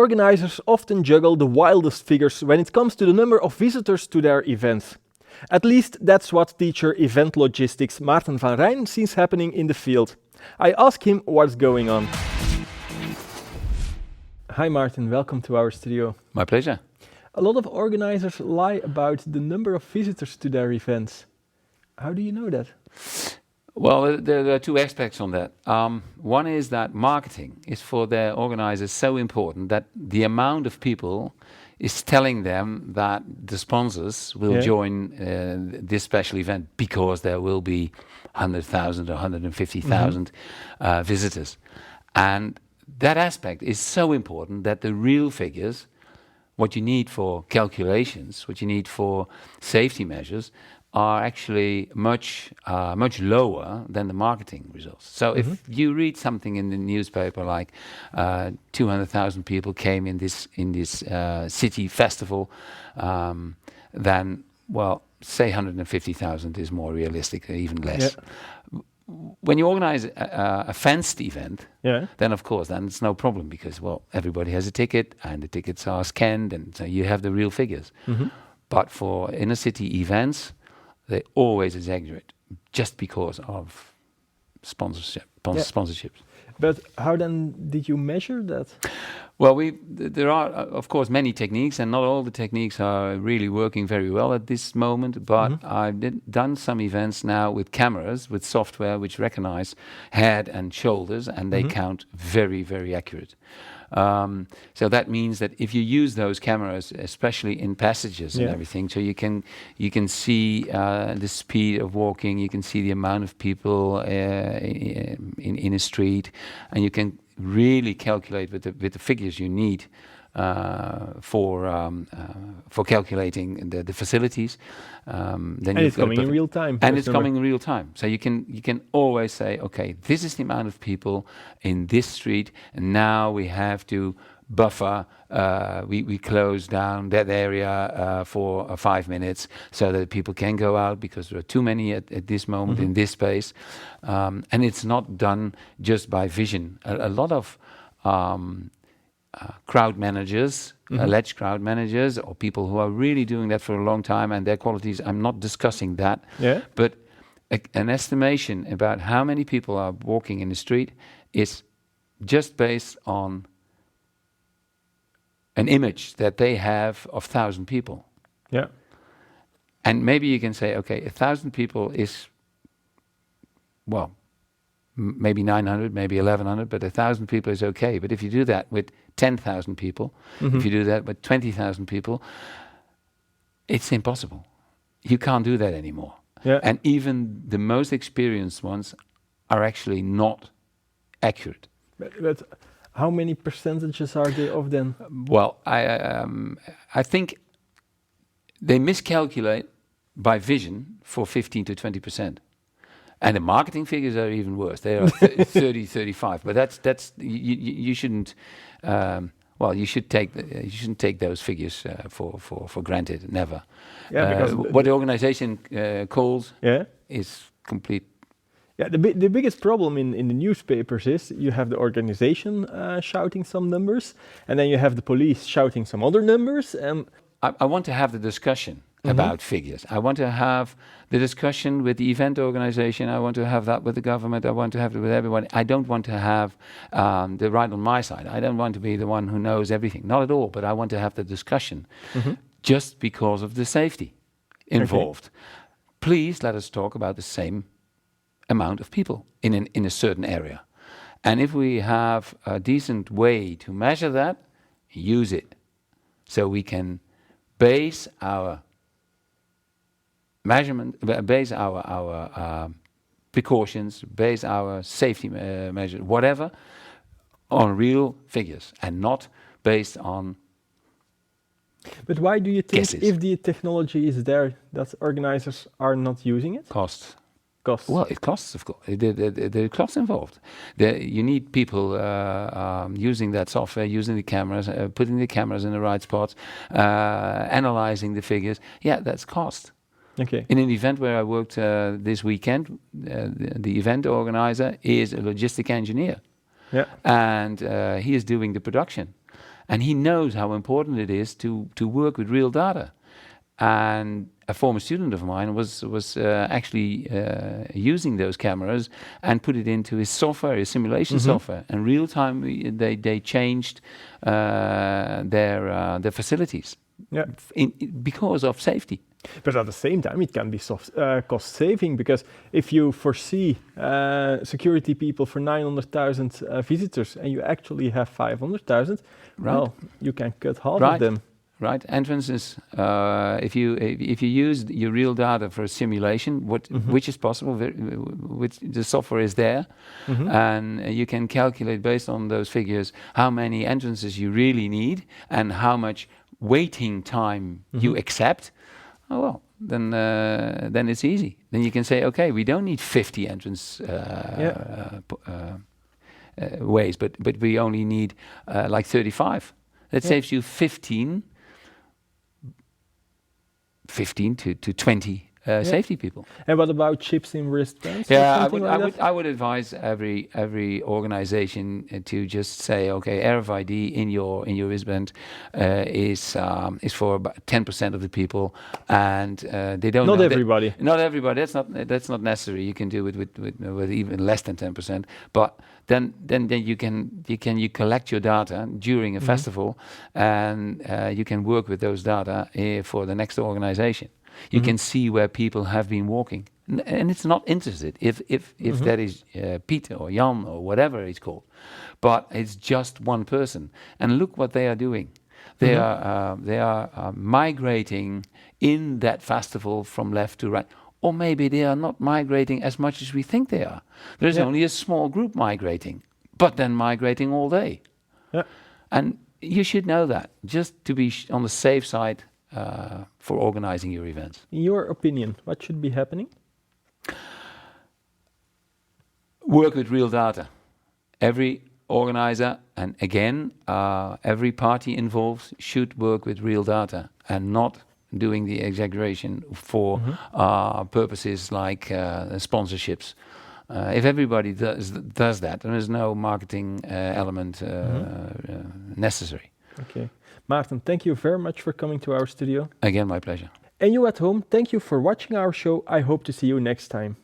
Organizers often juggle the wildest figures when it comes to the number of visitors to their events. At least that's what teacher event logistics Maarten van Rijn sees happening in the field. I ask him what's going on. Hi Maarten, welcome to our studio. My pleasure. A lot of organizers lie about the number of visitors to their events. How do you know that? Well, there are two aspects on that. One is that marketing is for their organizers so important that the amount of people is telling them that the sponsors will join this special event because there will be 100,000 or 150,000 visitors. And that aspect is so important that the real figures, what you need for calculations, what you need for safety measures, are actually much lower than the marketing results. So if you read something in the newspaper like 200,000 people came in this city festival, then, well, say 150,000 is more realistic, even less. Yeah. When you organize a fenced event, then of course, then it's no problem because, well, everybody has a ticket and the tickets are scanned and so you have the real figures. But for inner city events, they always exaggerate just because of sponsorships. But how then did you measure that? Well, there are, of course, many techniques, and not all the techniques are really working very well at this moment. But I've done some events now with cameras, with software which recognize head and shoulders, and they count very, very accurate. So that means that if you use those cameras, especially in passages and everything, so you can see the speed of walking, you can see the amount of people in a street, and you can really calculate with the figures you need for calculating the facilities. Then it's coming in real time. And it's coming in real time. So you can always say, okay, this is the amount of people in this street, and now we have to buffer. We close down that area for 5 minutes so that people can go out because there are too many at this moment in this space. And it's not done just by vision. A lot of crowd managers, alleged crowd managers, or people who are really doing that for a long time and their qualities, I'm not discussing that, but an estimation about how many people are walking in the street is just based on an image that they have of 1,000 people. Yeah. And maybe you can say, okay, 1,000 people is, well, maybe 900, maybe 1,100, but 1,000 people is okay. But if you do that with 10,000 people, if you do that with 20,000 people, it's impossible. You can't do that anymore. Yeah. And even the most experienced ones are actually not accurate. But how many percentages are they of them? Well, I think they miscalculate by vision for 15 to 20%. And the marketing figures are even worse. They are 30, 35. But that's you shouldn't. You shouldn't take those figures for granted. Never. Yeah, because what the organization calls is complete. Yeah, the biggest problem in the newspapers is you have the organization shouting some numbers, and then you have the police shouting some other numbers. I want to have the discussion about figures. I want to have the discussion with the event organization. I want to have that with the government. I want to have it with everyone. I don't want to have the right on my side. I don't want to be the one who knows everything. Not at all, but I want to have the discussion just because of the safety involved. Please let us talk about the same amount of people in a certain area. And if we have a decent way to measure that, use it. So we can base our measurement, base our precautions, base our safety measures, whatever, on real figures and not based on. But why do you think, guesses. if the technology is there, that organizers are not using it? Costs. Costs. Well, it costs, of course. The costs involved. You need people using that software, using the cameras, putting the cameras in the right spots, analyzing the figures. Yeah, that's cost. Okay. In an event where I worked this weekend, the event organizer is a logistic engineer. Yeah. And he is doing the production. and he knows how important it is to work with real data. And a former student of mine was actually using those cameras and put it into his software, his simulation software. And real time, they changed their facilities because of safety. But at the same time, it can be cost saving, because if you foresee security people for 900,000 visitors and you actually have 500,000, well, you can cut half of them. Right, entrances. If you use your real data for a simulation, which is possible, which the software is there, and you can calculate based on those figures how many entrances you really need and how much waiting time you accept. Oh well, then it's easy. Then you can say, okay, we don't need 50 entrance ways, but we only need like 35. That saves you 15 to 20 safety people. And what about chips in wristbands? Yeah, I would advise every organization to just say, okay, RFID in your wristband is for about 10% of the people, and they don't. Not everybody. Not everybody. That's not necessary. You can do it with even less than 10%. But then you collect your data during a festival, and you can work with those data for the next organization. You can see where people have been walking, and it's not interested if that is Peter or Jan or whatever it's called, but it's just one person. And look what they are doing. They are migrating in that festival from left to right, or maybe they are not migrating as much as we think they are. There's only a small group migrating, but then migrating all day. Yeah. And you should know that, just to be on the safe side. For organizing your events. In your opinion, what should be happening? Work with real data. Every organizer, and again, every party involved should work with real data and not doing the exaggeration for purposes like sponsorships. If everybody does that, there is no marketing element necessary. Okay. Maarten, thank you very much for coming to our studio. Again, my pleasure. And you at home, thank you for watching our show. I hope to see you next time.